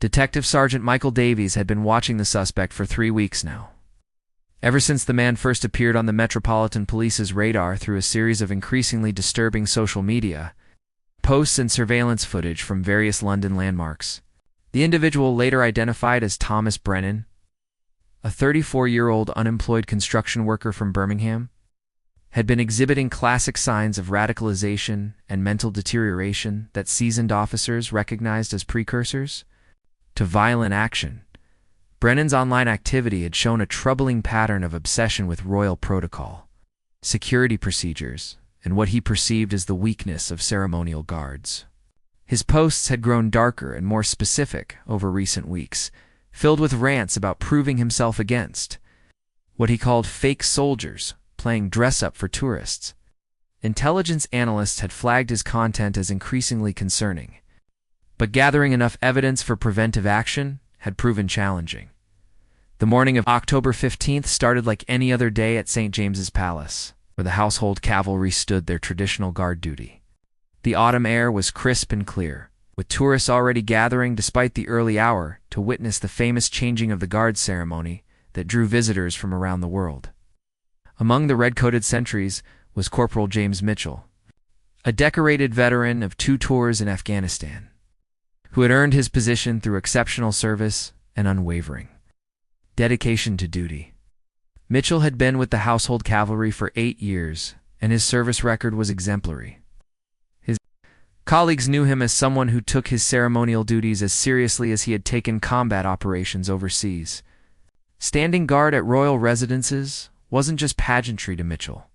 Detective Sergeant Michael Davies had been watching the suspect for 3 weeks now. Ever since the man first appeared on the Metropolitan Police's radar through a series of increasingly disturbing social media posts and surveillance footage from various London landmarks. The individual, later identified as Thomas Brennan, a 34-year-old unemployed construction worker from Birmingham, had been exhibiting classic signs of radicalization and mental deterioration that seasoned officers recognized as precursors to violent action. Brennan's online activity had shown a troubling pattern of obsession with royal protocol, security procedures, and what he perceived as the weakness of ceremonial guards. His posts had grown darker and more specific over recent weeks, filled with rants about proving himself against what he called fake soldiers playing dress-up for tourists. Intelligence analysts had flagged his content as increasingly concerning, but gathering enough evidence for preventive action had proven challenging. The morning of October 15th started like any other day at St. James's Palace, where the household cavalry stood their traditional guard duty. The autumn air was crisp and clear, with tourists already gathering despite the early hour to witness the famous changing of the guard ceremony that drew visitors from around the world. Among the red-coated sentries was Corporal James Mitchell, a decorated veteran of 2 tours in Afghanistan, who had earned his position through exceptional service and unwavering dedication to duty. Mitchell had been with the household cavalry for 8 years, and his service record was exemplary. His colleagues knew him as someone who took his ceremonial duties as seriously as he had taken combat operations overseas. Standing guard at royal residences wasn't just pageantry to Mitchell.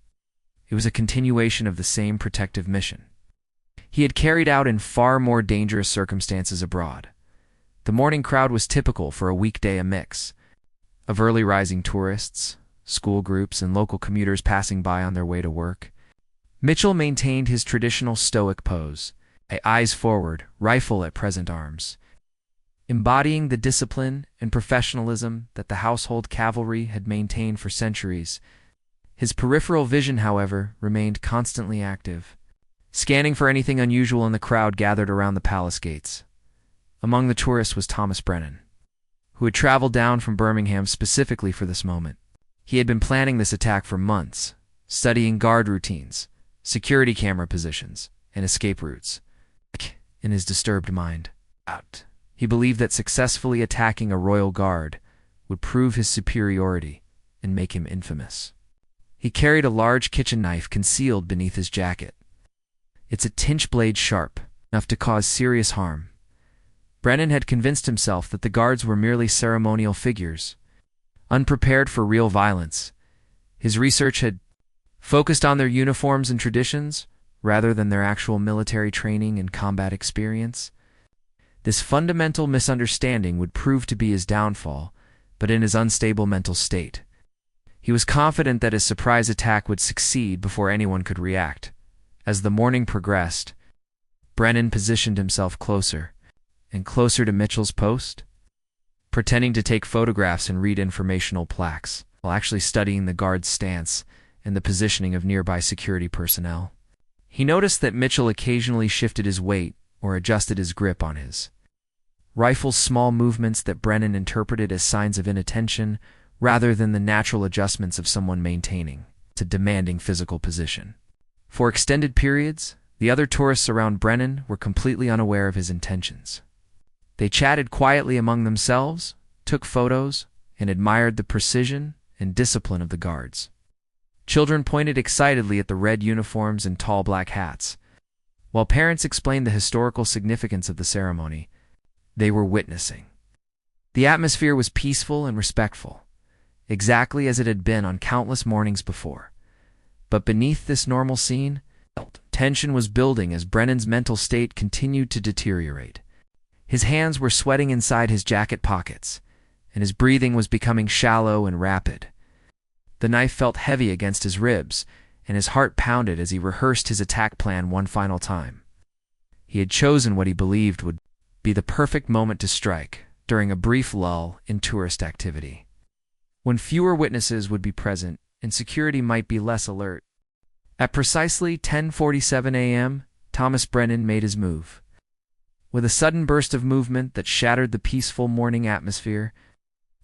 It was a continuation of the same protective mission he had carried out in far more dangerous circumstances abroad. The morning crowd was typical for a weekday, a mix of early rising tourists, school groups, and local commuters passing by on their way to work. Mitchell maintained his traditional stoic pose, eyes forward, rifle at present arms, embodying the discipline and professionalism that the household cavalry had maintained for centuries. His peripheral vision, however, remained constantly active, scanning for anything unusual in the crowd gathered around the palace gates. Among the tourists was Thomas Brennan, who had traveled down from Birmingham specifically for this moment. He had been planning this attack for months, studying guard routines, security camera positions, and escape routes. In his disturbed mind, he believed that successfully attacking a royal guard would prove his superiority and make him infamous. He carried a large kitchen knife concealed beneath his jacket. It's a tinch blade sharp, enough to cause serious harm. Brennan had convinced himself that the guards were merely ceremonial figures, unprepared for real violence. His research had focused on their uniforms and traditions rather than their actual military training and combat experience. This fundamental misunderstanding would prove to be his downfall, but in his unstable mental state, he was confident that his surprise attack would succeed before anyone could react. As the morning progressed, Brennan positioned himself closer and closer to Mitchell's post, pretending to take photographs and read informational plaques, while actually studying the guard's stance and the positioning of nearby security personnel. He noticed that Mitchell occasionally shifted his weight or adjusted his grip on his rifle's small movements that Brennan interpreted as signs of inattention rather than the natural adjustments of someone maintaining a demanding physical position. For extended periods, the other tourists around Brennan were completely unaware of his intentions. They chatted quietly among themselves, took photos, and admired the precision and discipline of the guards. Children pointed excitedly at the red uniforms and tall black hats, while parents explained the historical significance of the ceremony they were witnessing. The atmosphere was peaceful and respectful, exactly as it had been on countless mornings before. But beneath this normal scene, tension was building as Brennan's mental state continued to deteriorate. His hands were sweating inside his jacket pockets, and his breathing was becoming shallow and rapid. The knife felt heavy against his ribs, and his heart pounded as he rehearsed his attack plan one final time. He had chosen what he believed would be the perfect moment to strike during a brief lull in tourist activity, when fewer witnesses would be present and security might be less alert. At precisely 10:47 a.m., Thomas Brennan made his move. With a sudden burst of movement that shattered the peaceful morning atmosphere,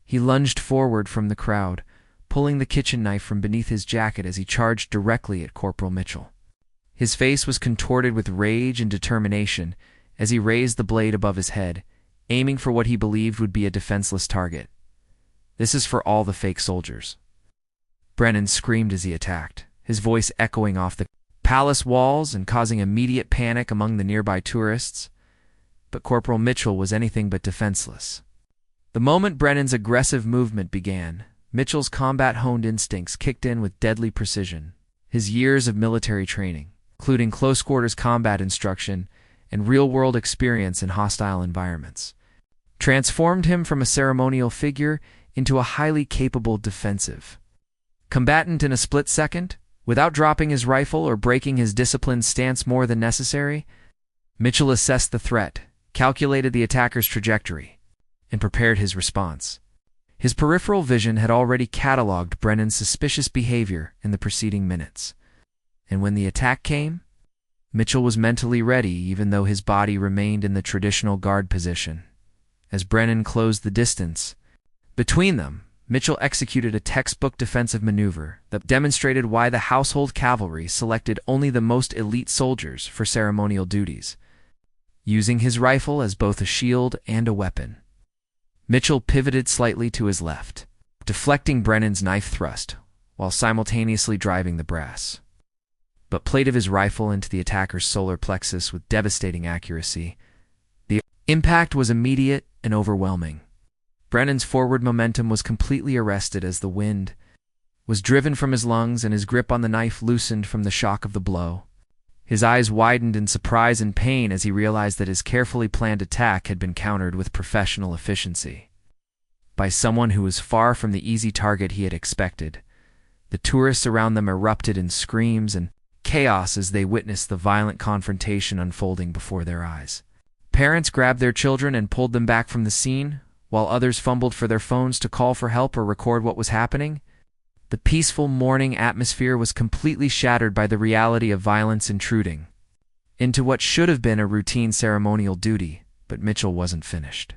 he lunged forward from the crowd, pulling the kitchen knife from beneath his jacket as he charged directly at Corporal Mitchell. His face was contorted with rage and determination as he raised the blade above his head, aiming for what he believed would be a defenseless target. "This is for all the fake soldiers." Brennan screamed as he attacked, his voice echoing off the palace walls and causing immediate panic among the nearby tourists. But Corporal Mitchell was anything but defenseless. The moment Brennan's aggressive movement began, Mitchell's combat-honed instincts kicked in with deadly precision. His years of military training, including close-quarters combat instruction and real-world experience in hostile environments, transformed him from a ceremonial figure into a highly capable defensive combatant in a split second. Without dropping his rifle or breaking his disciplined stance more than necessary, Mitchell assessed the threat, calculated the attacker's trajectory, and prepared his response. His peripheral vision had already cataloged Brennan's suspicious behavior in the preceding minutes. And when the attack came, Mitchell was mentally ready even though his body remained in the traditional guard position. As Brennan closed the distance between them, Mitchell executed a textbook defensive maneuver that demonstrated why the household cavalry selected only the most elite soldiers for ceremonial duties, using his rifle as both a shield and a weapon. Mitchell pivoted slightly to his left, deflecting Brennan's knife thrust while simultaneously driving the brass but plate of his rifle into the attacker's solar plexus with devastating accuracy. The impact was immediate and overwhelming. Brennan's forward momentum was completely arrested as the wind was driven from his lungs and his grip on the knife loosened from the shock of the blow. His eyes widened in surprise and pain as he realized that his carefully planned attack had been countered with professional efficiency by someone who was far from the easy target he had expected. The tourists around them erupted in screams and chaos as they witnessed the violent confrontation unfolding before their eyes. Parents grabbed their children and pulled them back from the scene, while others fumbled for their phones to call for help or record what was happening. The peaceful morning atmosphere was completely shattered by the reality of violence intruding into what should have been a routine ceremonial duty, but Mitchell wasn't finished.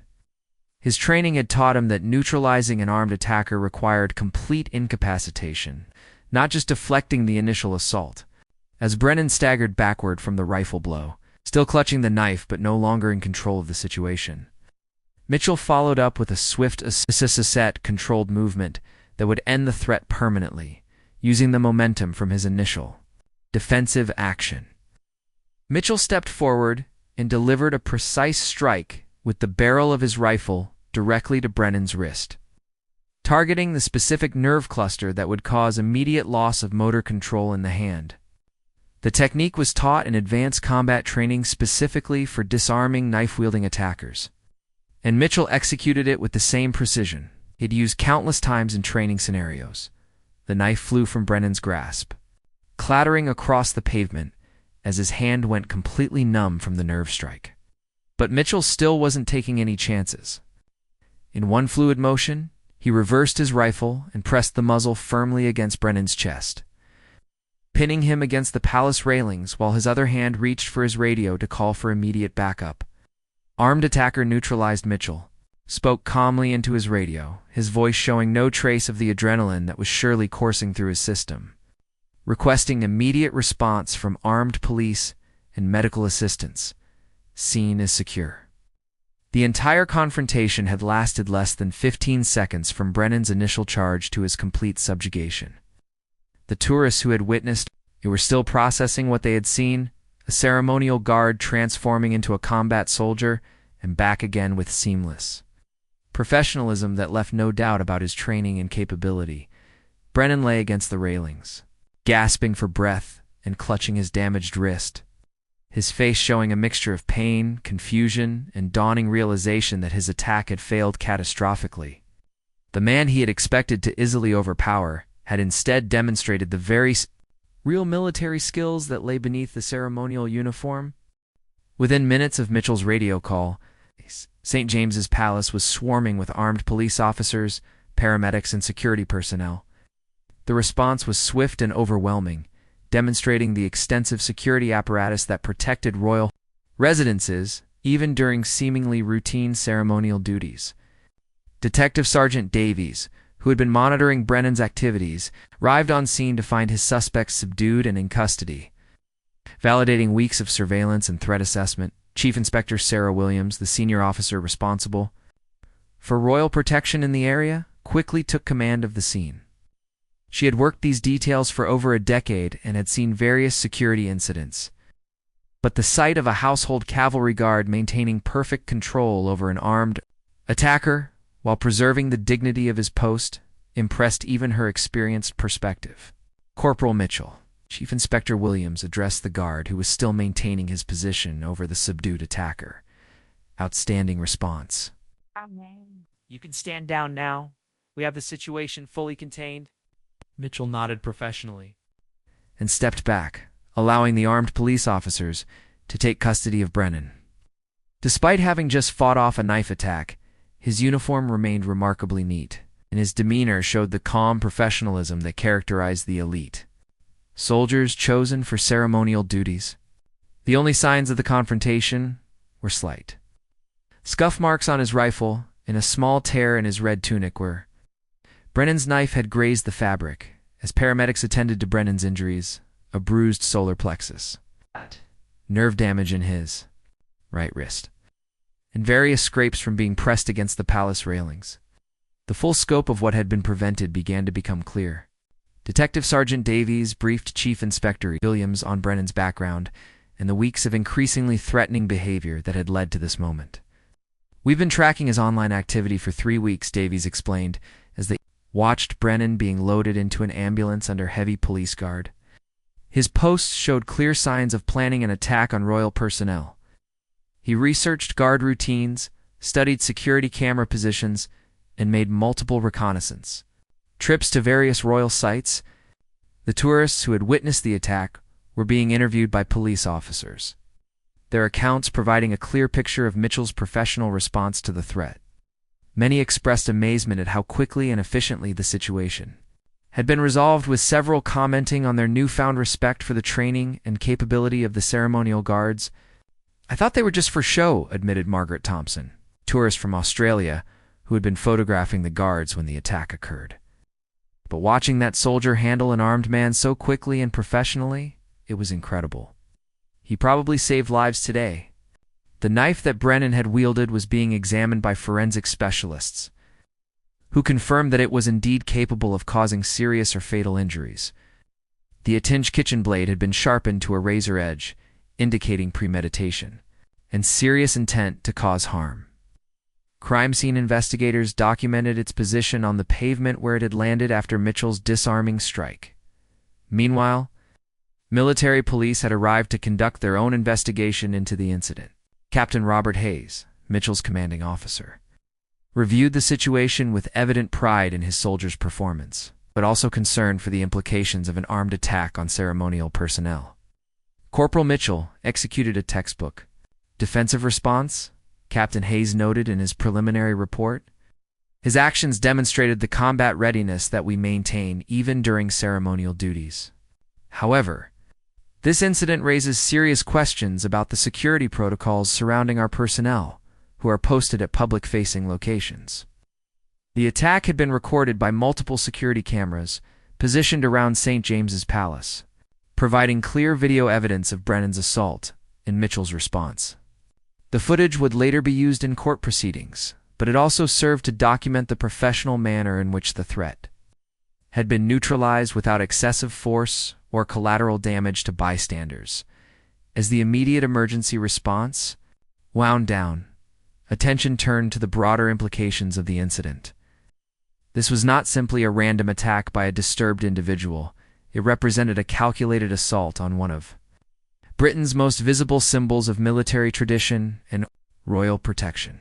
His training had taught him that neutralizing an armed attacker required complete incapacitation, not just deflecting the initial assault. As Brennan staggered backward from the rifle blow, still clutching the knife but no longer in control of the situation, Mitchell followed up with a swift controlled movement that would end the threat permanently, using the momentum from his initial defensive action. Mitchell stepped forward and delivered a precise strike with the barrel of his rifle directly to Brennan's wrist, targeting the specific nerve cluster that would cause immediate loss of motor control in the hand. The technique was taught in advanced combat training specifically for disarming knife-wielding attackers, and Mitchell executed it with the same precision he'd used countless times in training scenarios. The knife flew from Brennan's grasp, clattering across the pavement as his hand went completely numb from the nerve strike. But Mitchell still wasn't taking any chances. In one fluid motion, he reversed his rifle and pressed the muzzle firmly against Brennan's chest, pinning him against the palace railings while his other hand reached for his radio to call for immediate backup. Armed attacker neutralized Mitchell, spoke calmly into his radio, his voice showing no trace of the adrenaline that was surely coursing through his system, requesting immediate response from armed police and medical assistance. Scene is secure. The entire confrontation had lasted less than 15 seconds from Brennan's initial charge to his complete subjugation. The tourists who had witnessed it were still processing what they had seen, a ceremonial guard transforming into a combat soldier and back again with seamless professionalism that left no doubt about his training and capability. Brennan lay against the railings, gasping for breath and clutching his damaged wrist, his face showing a mixture of pain, confusion, and dawning realization that his attack had failed catastrophically. The man he had expected to easily overpower had instead demonstrated the very real military skills that lay beneath the ceremonial uniform. Within minutes of Mitchell's radio call, St. James's Palace was swarming with armed police officers, paramedics, and security personnel. The response was swift and overwhelming, demonstrating the extensive security apparatus that protected royal residences even during seemingly routine ceremonial duties. Detective Sergeant Davies, who had been monitoring Brennan's activities, arrived on scene to find his suspects subdued and in custody. Validating weeks of surveillance and threat assessment, Chief Inspector Sarah Williams, the senior officer responsible for royal protection in the area, quickly took command of the scene. She had worked these details for over a decade and had seen various security incidents. But the sight of a household cavalry guard maintaining perfect control over an armed attacker while preserving the dignity of his post impressed even her experienced perspective. Corporal Mitchell, Chief Inspector Williams addressed the guard who was still maintaining his position over the subdued attacker. Outstanding response. You can stand down now. We have the situation fully contained. Mitchell nodded professionally And stepped back, allowing the armed police officers to take custody of Brennan. Despite having just fought off a knife attack, his uniform remained remarkably neat, and his demeanor showed the calm professionalism that characterized the elite soldiers chosen for ceremonial duties. The only signs of the confrontation were slight. Scuff marks on his rifle and a small tear in his red tunic were. Brennan's knife had grazed the fabric. As paramedics attended to Brennan's injuries, a bruised solar plexus, nerve damage in his right wrist, and various scrapes from being pressed against the palace railings. The full scope of what had been prevented began to become clear. Detective Sergeant Davies briefed Chief Inspector Williams on Brennan's background and the weeks of increasingly threatening behavior that had led to this moment. "We've been tracking his online activity for 3 weeks," Davies explained, as they watched Brennan being loaded into an ambulance under heavy police guard. His posts showed clear signs of planning an attack on royal personnel. He researched guard routines, studied security camera positions, and made multiple reconnaissance trips to various royal sites. The tourists who had witnessed the attack were being interviewed by police officers, their accounts providing a clear picture of Mitchell's professional response to the threat. Many expressed amazement at how quickly and efficiently the situation had been resolved, with several commenting on their newfound respect for the training and capability of the ceremonial guards. "I thought they were just for show," admitted Margaret Thompson, tourist from Australia who had been photographing the guards when the attack occurred. "But watching that soldier handle an armed man so quickly and professionally, it was incredible. He probably saved lives today." The knife that Brennan had wielded was being examined by forensic specialists, who confirmed that it was indeed capable of causing serious or fatal injuries. The attinged kitchen blade had been sharpened to a razor edge, indicating premeditation and serious intent to cause harm. Crime scene investigators documented its position on the pavement where it had landed after Mitchell's disarming strike. Meanwhile, military police had arrived to conduct their own investigation into the incident. Captain Robert Hayes, Mitchell's commanding officer, reviewed the situation with evident pride in his soldiers' performance, but also concern for the implications of an armed attack on ceremonial personnel. Corporal Mitchell executed a textbook defensive response, Captain Hayes noted in his preliminary report. His actions demonstrated the combat readiness that we maintain even during ceremonial duties. However, this incident raises serious questions about the security protocols surrounding our personnel, who are posted at public-facing locations. The attack had been recorded by multiple security cameras positioned around St. James's Palace, providing clear video evidence of Brennan's assault and Mitchell's response. The footage would later be used in court proceedings, but it also served to document the professional manner in which the threat had been neutralized without excessive force or collateral damage to bystanders. As the immediate emergency response wound down, attention turned to the broader implications of the incident. This was not simply a random attack by a disturbed individual. It represented a calculated assault on one of Britain's most visible symbols of military tradition and royal protection.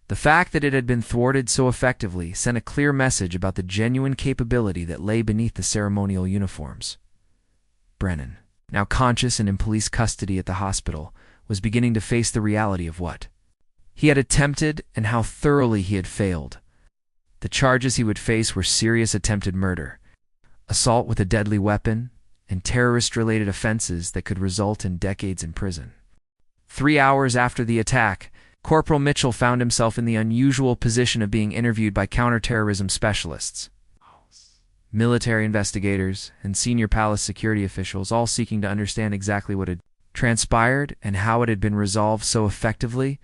The fact that it had been thwarted so effectively sent a clear message about the genuine capability that lay beneath the ceremonial uniforms. Brennan, now conscious and in police custody at the hospital, was beginning to face the reality of what he had attempted and how thoroughly he had failed. The charges he would face were serious attempted murder, assault with a deadly weapon, and terrorist-related offenses that could result in decades in prison. 3 hours after the attack, Corporal Mitchell found himself in the unusual position of being interviewed by counterterrorism specialists, military investigators, and senior palace security officials, all seeking to understand exactly what had transpired and how it had been resolved so effectively.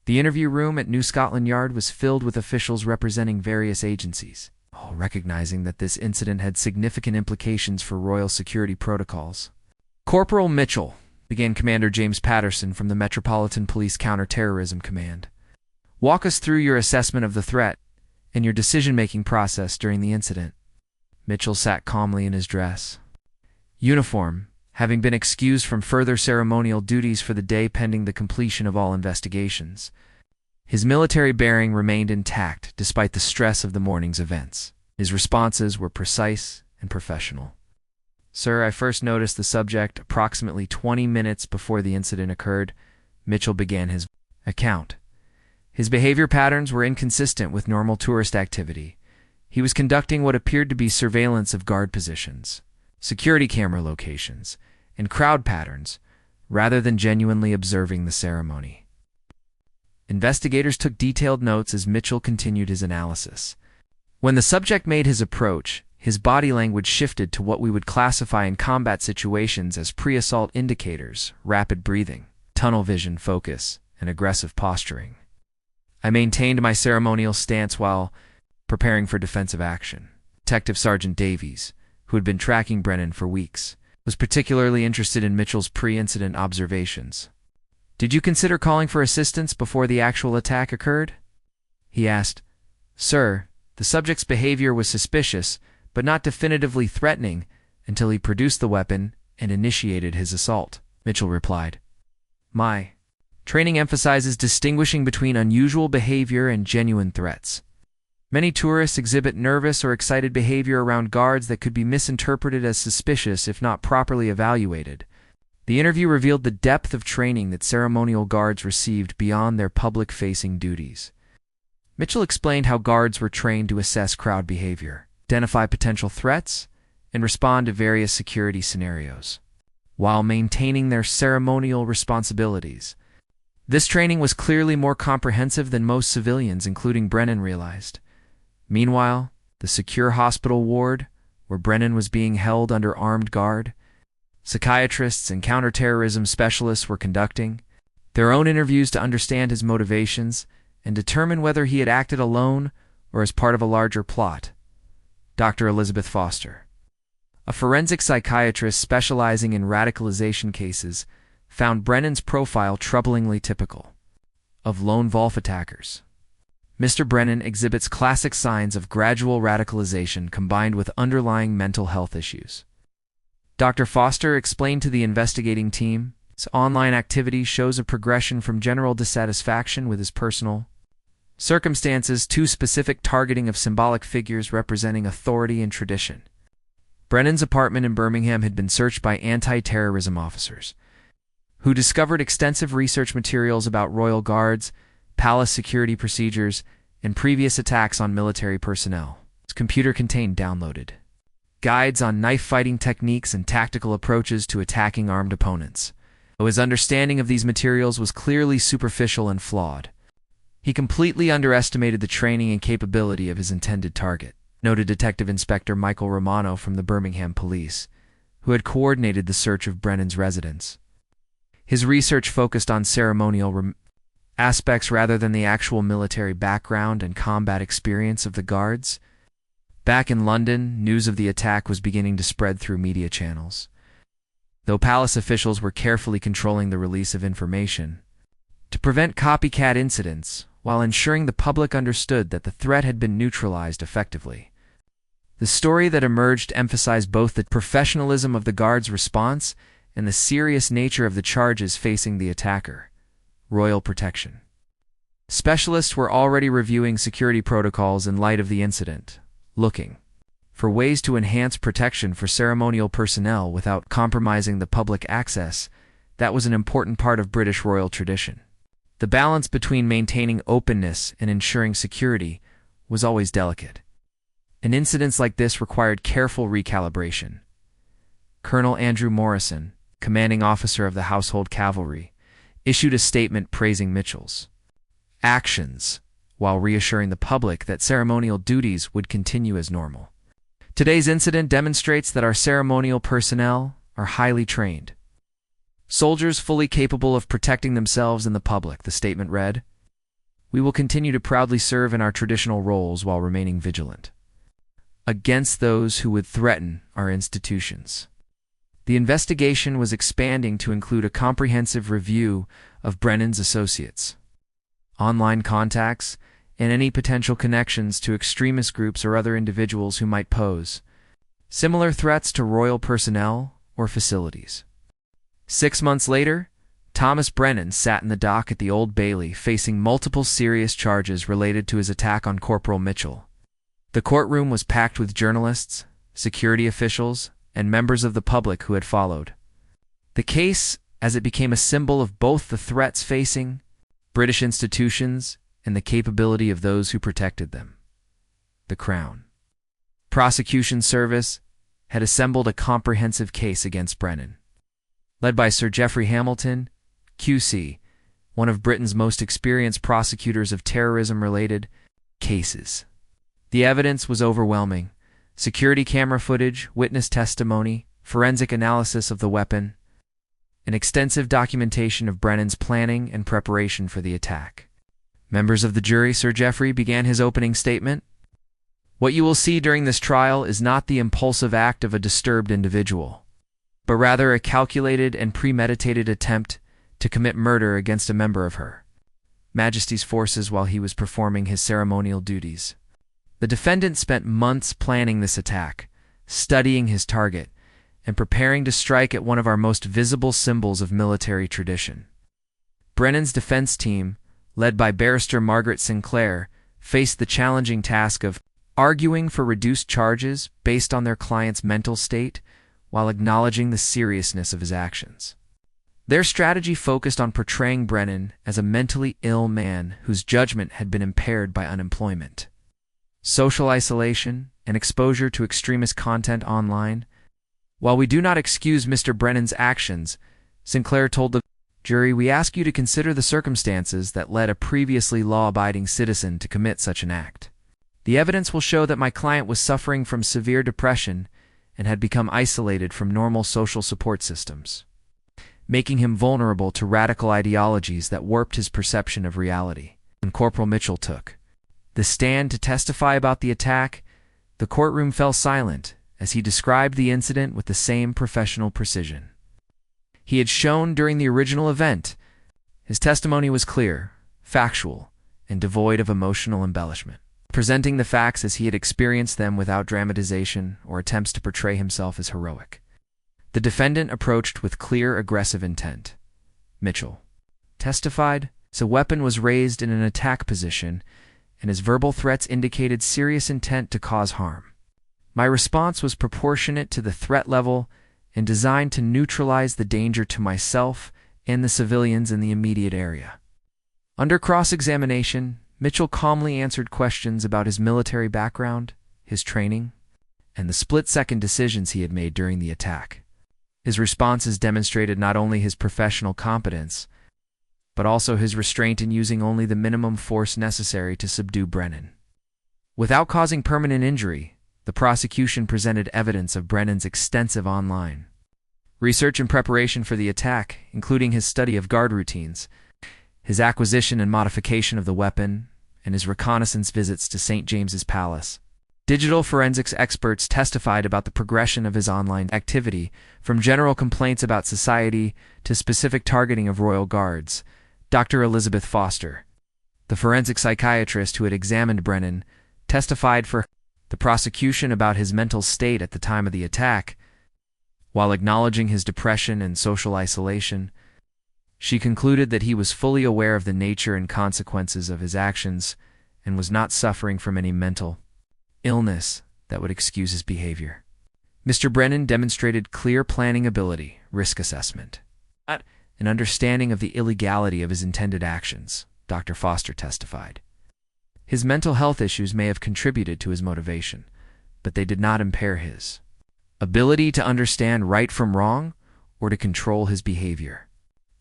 The interview room at New Scotland Yard was filled with officials representing various agencies, all recognizing that this incident had significant implications for royal security protocols. "Corporal Mitchell," began Commander James Patterson from the Metropolitan Police Counterterrorism Command, "walk us through your assessment of the threat and your decision-making process during the incident." Mitchell sat calmly in his dress uniform, having been excused from further ceremonial duties for the day pending the completion of all investigations. His military bearing remained intact despite the stress of the morning's events. His responses were precise and professional. "Sir, I first noticed the subject approximately 20 minutes before the incident occurred," Mitchell began his account. "His behavior patterns were inconsistent with normal tourist activity. He was conducting what appeared to be surveillance of guard positions, security camera locations, and crowd patterns, rather than genuinely observing the ceremony." Investigators took detailed notes as Mitchell continued his analysis. When the subject made his approach, his body language shifted to what we would classify in combat situations as pre-assault indicators: rapid breathing, tunnel vision focus, and aggressive posturing. "I maintained my ceremonial stance while preparing for defensive action." Detective Sergeant Davies, who had been tracking Brennan for weeks, was particularly interested in Mitchell's pre-incident observations. "Did you consider calling for assistance before the actual attack occurred?" he asked. "Sir, the subject's behavior was suspicious, but not definitively threatening until he produced the weapon and initiated his assault," Mitchell replied. "My training emphasizes distinguishing between unusual behavior and genuine threats. Many tourists exhibit nervous or excited behavior around guards that could be misinterpreted as suspicious if not properly evaluated." The interview revealed the depth of training that ceremonial guards received beyond their public-facing duties. Mitchell explained how guards were trained to assess crowd behavior, identify potential threats, and respond to various security scenarios, while maintaining their ceremonial responsibilities. This training was clearly more comprehensive than most civilians, including Brennan, realized. Meanwhile, the secure hospital ward, where Brennan was being held under armed guard, psychiatrists and counterterrorism specialists were conducting their own interviews to understand his motivations and determine whether he had acted alone or as part of a larger plot. Dr. Elizabeth Foster, a forensic psychiatrist specializing in radicalization cases, found Brennan's profile troublingly typical of lone wolf attackers. Mr. Brennan exhibits classic signs of gradual radicalization combined with underlying mental health issues. Dr. Foster explained to the investigating team, his online activity shows a progression from general dissatisfaction with his personal circumstances to specific targeting of symbolic figures representing authority and tradition. Brennan's apartment in Birmingham had been searched by anti-terrorism officers, who discovered extensive research materials about royal guards, palace security procedures, and previous attacks on military personnel. His computer contained downloaded guides on knife-fighting techniques and tactical approaches to attacking armed opponents. Though his understanding of these materials was clearly superficial and flawed, he completely underestimated the training and capability of his intended target, noted Detective Inspector Michael Romano from the Birmingham Police, who had coordinated the search of Brennan's residence. His research focused on ceremonial aspects rather than the actual military background and combat experience of the guards. Back in London, news of the attack was beginning to spread through media channels, though palace officials were carefully controlling the release of information to prevent copycat incidents while ensuring the public understood that the threat had been neutralized effectively. The story that emerged emphasized both the professionalism of the guards' response and the serious nature of the charges facing the attacker: royal protection. Specialists were already reviewing security protocols in light of the incident, looking for ways to enhance protection for ceremonial personnel without compromising the public access. That was an important part of British royal tradition. The balance between maintaining openness and ensuring security was always delicate, and incidents like this required careful recalibration. Colonel Andrew Morrison, commanding officer of the Household Cavalry, issued a statement praising Mitchell's actions while reassuring the public that ceremonial duties would continue as normal. Today's incident demonstrates that our ceremonial personnel are highly trained. Soldiers fully capable of protecting themselves and the public, the statement read. We will continue to proudly serve in our traditional roles while remaining vigilant against those who would threaten our institutions. The investigation was expanding to include a comprehensive review of Brennan's associates, online contacts, and any potential connections to extremist groups or other individuals who might pose similar threats to royal personnel or facilities. 6 months later, Thomas Brennan sat in the dock at the Old Bailey facing multiple serious charges related to his attack on Corporal Mitchell. The courtroom was packed with journalists, security officials, and members of the public who had followed the case, as it became a symbol of both the threats facing British institutions and the capability of those who protected them. The Crown Prosecution Service had assembled a comprehensive case against Brennan, led by Sir Geoffrey Hamilton, QC, one of Britain's most experienced prosecutors of terrorism-related cases. The evidence was overwhelming. Security camera footage, witness testimony, forensic analysis of the weapon, and extensive documentation of Brennan's planning and preparation for the attack. Members of the jury, Sir Geoffrey began his opening statement. What you will see during this trial is not the impulsive act of a disturbed individual, but rather a calculated and premeditated attempt to commit murder against a member of Her Majesty's forces while he was performing his ceremonial duties. The defendant spent months planning this attack, studying his target, and preparing to strike at one of our most visible symbols of military tradition. Brennan's defense team, led by Barrister Margaret Sinclair, faced the challenging task of arguing for reduced charges based on their client's mental state while acknowledging the seriousness of his actions. Their strategy focused on portraying Brennan as a mentally ill man whose judgment had been impaired by unemployment, social isolation, and exposure to extremist content online. While we do not excuse Mr. Brennan's actions, Sinclair told the jury, we ask you to consider the circumstances that led a previously law-abiding citizen to commit such an act. The evidence will show that my client was suffering from severe depression and had become isolated from normal social support systems, making him vulnerable to radical ideologies that warped his perception of reality. When Corporal Mitchell took the stand to testify about the attack, the courtroom fell silent as he described the incident with the same professional precision he had shown during the original event. His testimony was clear, factual, and devoid of emotional embellishment, presenting the facts as he had experienced them without dramatization or attempts to portray himself as heroic. The defendant approached with clear, aggressive intent. Mitchell testified, "The weapon was raised in an attack position, and his verbal threats indicated serious intent to cause harm. My response was proportionate to the threat level and designed to neutralize the danger to myself and the civilians in the immediate area." Under cross-examination, Mitchell calmly answered questions about his military background, his training, and the split-second decisions he had made during the attack. His responses demonstrated not only his professional competence, but also his restraint in using only the minimum force necessary to subdue Brennan. Without causing permanent injury, the prosecution presented evidence of Brennan's extensive online research and preparation for the attack, including his study of guard routines, his acquisition and modification of the weapon, and his reconnaissance visits to St. James's Palace. Digital forensics experts testified about the progression of his online activity, from general complaints about society to specific targeting of royal guards. Dr. Elizabeth Foster, the forensic psychiatrist who had examined Brennan, testified for the prosecution about his mental state at the time of the attack. While acknowledging his depression and social isolation, she concluded that he was fully aware of the nature and consequences of his actions and was not suffering from any mental illness that would excuse his behavior. Mr. Brennan demonstrated clear planning ability, risk assessment, an understanding of the illegality of his intended actions, Dr. Foster testified. His mental health issues may have contributed to his motivation, but they did not impair his ability to understand right from wrong or to control his behavior.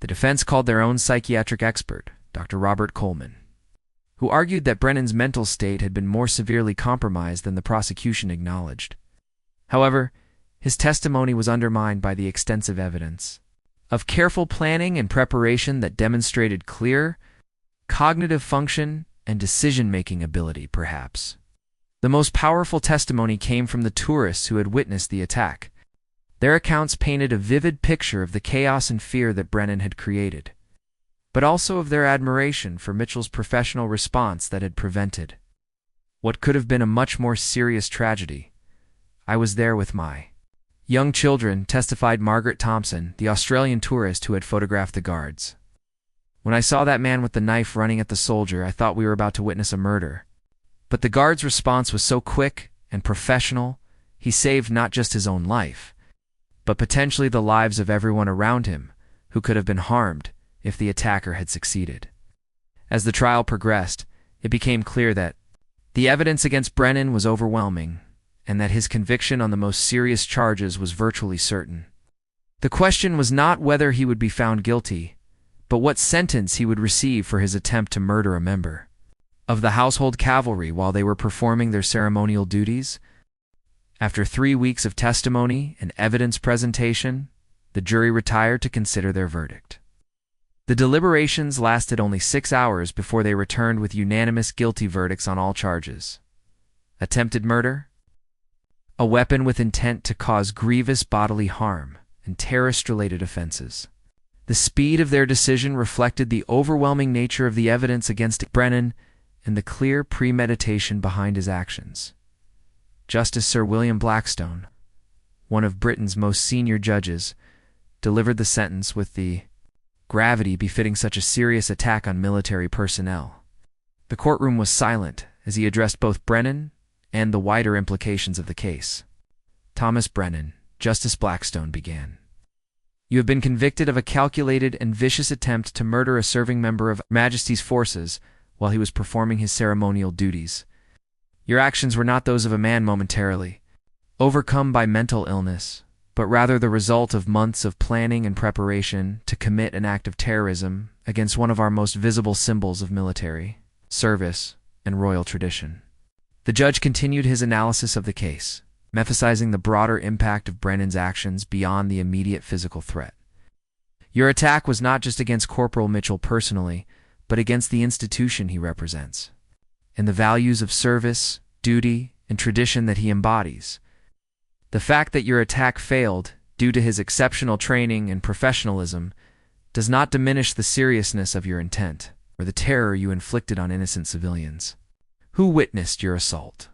The defense called their own psychiatric expert, Dr. Robert Coleman, who argued that Brennan's mental state had been more severely compromised than the prosecution acknowledged. However, his testimony was undermined by the extensive evidence of careful planning and preparation that demonstrated clear cognitive function and decision-making ability, perhaps. The most powerful testimony came from the tourists who had witnessed the attack. Their accounts painted a vivid picture of the chaos and fear that Brennan had created, but also of their admiration for Mitchell's professional response that had prevented what could have been a much more serious tragedy. "I was there with my young children," testified Margaret Thompson, the Australian tourist who had photographed the guards. "When I saw that man with the knife running at the soldier, I thought we were about to witness a murder. But the guard's response was so quick and professional, he saved not just his own life, but potentially the lives of everyone around him who could have been harmed if the attacker had succeeded." As the trial progressed, it became clear that the evidence against Brennan was overwhelming, and that his conviction on the most serious charges was virtually certain. The question was not whether he would be found guilty, but what sentence he would receive for his attempt to murder a member of the household cavalry while they were performing their ceremonial duties. After 3 weeks of testimony and evidence presentation, the jury retired to consider their verdict. The deliberations lasted only 6 hours before they returned with unanimous guilty verdicts on all charges. Attempted murder, a weapon with intent to cause grievous bodily harm, and terrorist-related offenses. The speed of their decision reflected the overwhelming nature of the evidence against Brennan and the clear premeditation behind his actions. Justice Sir William Blackstone, one of Britain's most senior judges, delivered the sentence with the gravity befitting such a serious attack on military personnel. The courtroom was silent as he addressed both Brennan and the wider implications of the case. "Thomas Brennan," Justice Blackstone began, "you have been convicted of a calculated and vicious attempt to murder a serving member of Her Majesty's forces while he was performing his ceremonial duties. Your actions were not those of a man momentarily overcome by mental illness, but rather the result of months of planning and preparation to commit an act of terrorism against one of our most visible symbols of military service and royal tradition." The judge continued his analysis of the case, emphasizing the broader impact of Brennan's actions beyond the immediate physical threat. "Your attack was not just against Corporal Mitchell personally, but against the institution he represents, and the values of service, duty, and tradition that he embodies. The fact that your attack failed, due to his exceptional training and professionalism, does not diminish the seriousness of your intent, or the terror you inflicted on innocent civilians. Who witnessed your assault?"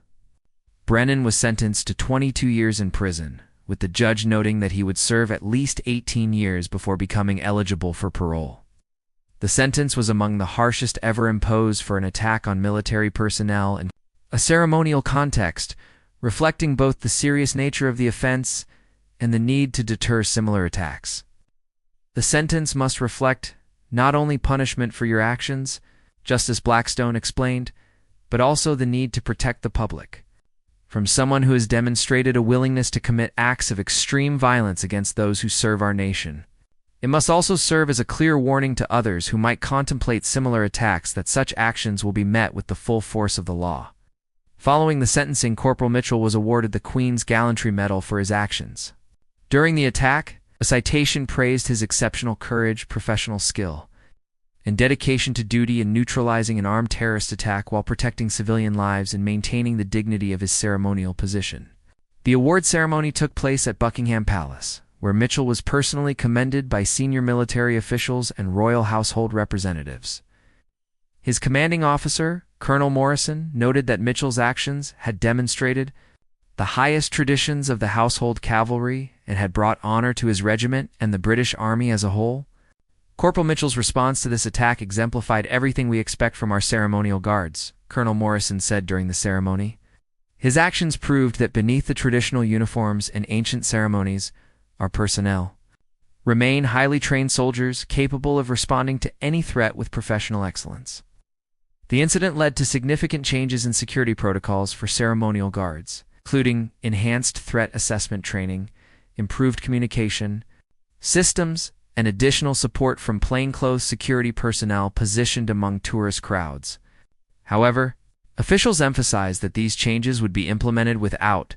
Brennan was sentenced to 22 years in prison, with the judge noting that he would serve at least 18 years before becoming eligible for parole. The sentence was among the harshest ever imposed for an attack on military personnel in a ceremonial context, reflecting both the serious nature of the offense and the need to deter similar attacks. "The sentence must reflect not only punishment for your actions," Justice Blackstone explained, "but also the need to protect the public from someone who has demonstrated a willingness to commit acts of extreme violence against those who serve our nation. It must also serve as a clear warning to others who might contemplate similar attacks that such actions will be met with the full force of the law." Following the sentencing, Corporal Mitchell was awarded the Queen's Gallantry Medal for his actions. During the attack, a citation praised his exceptional courage, professional skill, and dedication to duty in neutralizing an armed terrorist attack while protecting civilian lives and maintaining the dignity of his ceremonial position. The award ceremony took place at Buckingham Palace, where Mitchell was personally commended by senior military officials and royal household representatives. His commanding officer, Colonel Morrison, noted that Mitchell's actions had demonstrated the highest traditions of the household cavalry and had brought honor to his regiment and the British Army as a whole. Corporal Mitchell's response to this attack exemplified everything we expect from our ceremonial guards, Colonel Morrison said during the ceremony. His actions proved that beneath the traditional uniforms and ancient ceremonies, our personnel remain highly trained soldiers capable of responding to any threat with professional excellence. The incident led to significant changes in security protocols for ceremonial guards, including enhanced threat assessment training, improved communication systems, and additional support from plainclothes security personnel positioned among tourist crowds. However, officials emphasized that these changes would be implemented without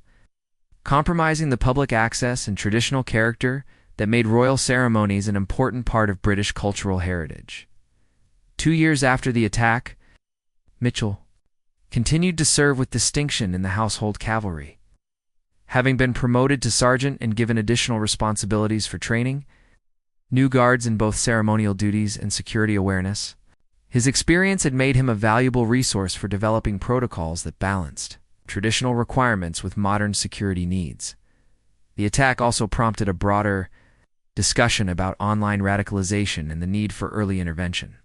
compromising the public access and traditional character that made royal ceremonies an important part of British cultural heritage. 2 years after the attack, Mitchell continued to serve with distinction in the household cavalry. Having been promoted to sergeant and given additional responsibilities for training new guards in both ceremonial duties and security awareness, his experience had made him a valuable resource for developing protocols that balanced traditional requirements with modern security needs. The attack also prompted a broader discussion about online radicalization and the need for early intervention.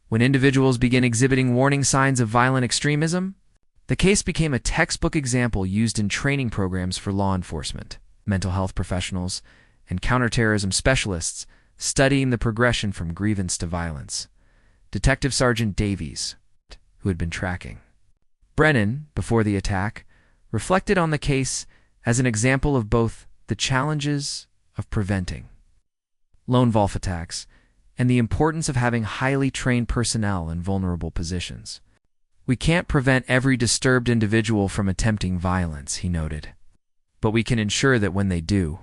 When individuals begin exhibiting warning signs of violent extremism, the case became a textbook example used in training programs for law enforcement, mental health professionals, and counterterrorism specialists studying the progression from grievance to violence. Detective Sergeant Davies, who had been tracking Brennan before the attack, reflected on the case as an example of both the challenges of preventing lone wolf attacks and the importance of having highly trained personnel in vulnerable positions. "We can't prevent every disturbed individual from attempting violence," he noted, "but we can ensure that when they do,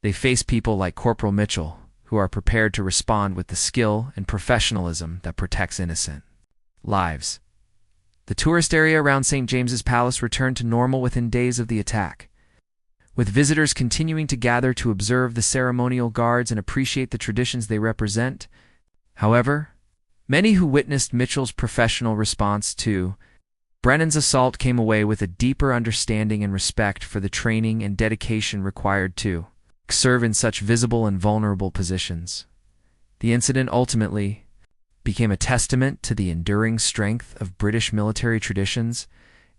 they face people like Corporal Mitchell, who are prepared to respond with the skill and professionalism that protects innocent lives." The tourist area around St. James's Palace returned to normal within days of the attack, with visitors continuing to gather to observe the ceremonial guards and appreciate the traditions they represent. However, many who witnessed Mitchell's professional response to Brennan's assault came away with a deeper understanding and respect for the training and dedication required to serve in such visible and vulnerable positions. The incident ultimately became a testament to the enduring strength of British military traditions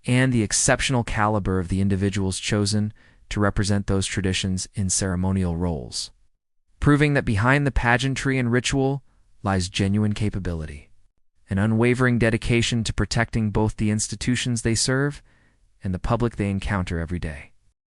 and the exceptional caliber of the individuals chosen to represent those traditions in ceremonial roles, proving that behind the pageantry and ritual lies genuine capability, an unwavering dedication to protecting both the institutions they serve and the public they encounter every day.